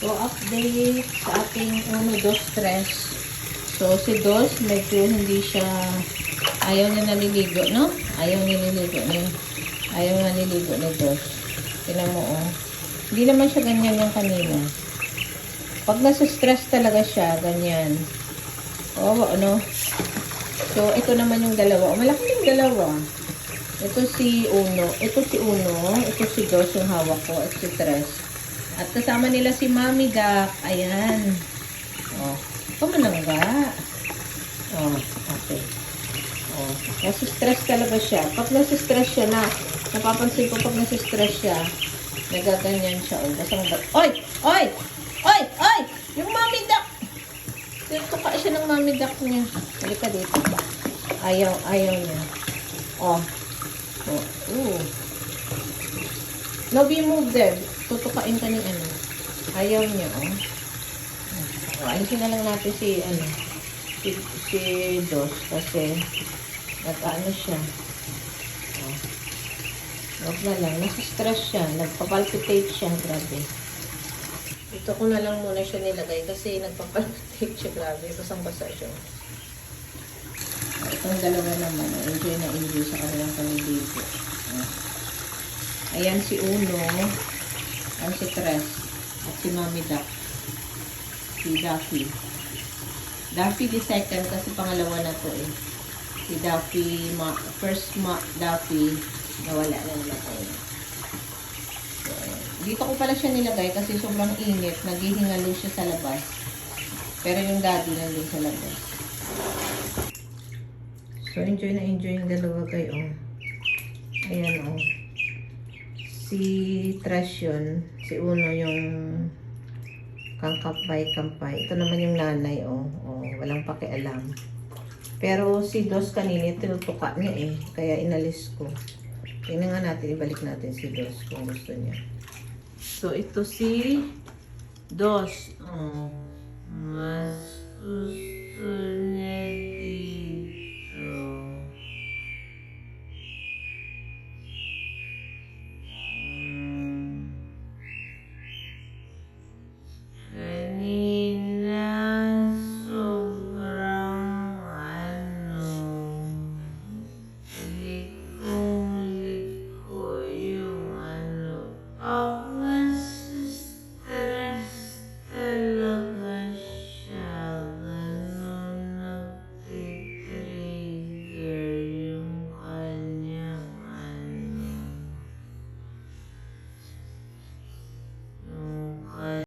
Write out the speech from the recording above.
So, update sa ating 1, 2, 3. So, si Dos, medyo hindi siya, ayaw niya naliligo, no? Ayaw niya naliligo ni, ayaw niya naliligo ni Dos. Tingnan mo, oh. Hindi naman siya ganyan yung kanina. Pag nasa stress talaga siya, ganyan. Oh, ano? So, ito naman yung dalawa. Oh, malaki yung dalawa. Ito si Uno. Ito si Uno. Ito si Dos yung hawak ko. At si Tres. At kasama nila si Mami Duck. Ayan. Oh. Pamanangga. Oh. Okay. Oh. Nasi-stress talaga siya. Pag nasi-stress siya na, napapansin ko pag nasi-stress siya, nagaganyan siya. Oh. Basang oy! Oy! Oy! Oy! Yung Mami Duck! Tuka siya ng Mami Duck niya. Halika dito. Ayaw niya. Oh. Oh. Ooh. No, be moved there. Tutukain ka ng ano. Ayaw niya, oh. Oh, alisin na lang natin si, ano, si Dos. Kasi, nag-ano siya. Oh. Huwag na lang. Nasa-stress siya. Nagpapalpitate siya. Grabe. Ito ko na lang muna siya nilagay kasi nagpapalpitate siya. Grabe. Basang-basa siya. Itong dalawa naman, enjoy na enjoy sa kanilang paliligo. Ayan si Uno, ang si Tres, at si Mami Duck, si Daffy. Daffy the second kasi pangalawa na to eh. Si Daffy, Daffy, nawala na nilagay. So, dito ko pala siya nilagay kasi sobrang init, naghihingalo siya sa labas. Pero yung daddy nandun sa labas. So, enjoy na enjoy yung dalawa kayo. Ayan, oh. Si Trash yun. Si Uno yung kampay-kampay. Ito naman yung nanay, oh. Oh, walang pakialam. Pero si Dos kanina, tinutuka niya eh. Kaya inalis ko. Tingnan nga natin, ibalik natin si Dos kung gusto niya. So, ito si Dos. Oh. Mas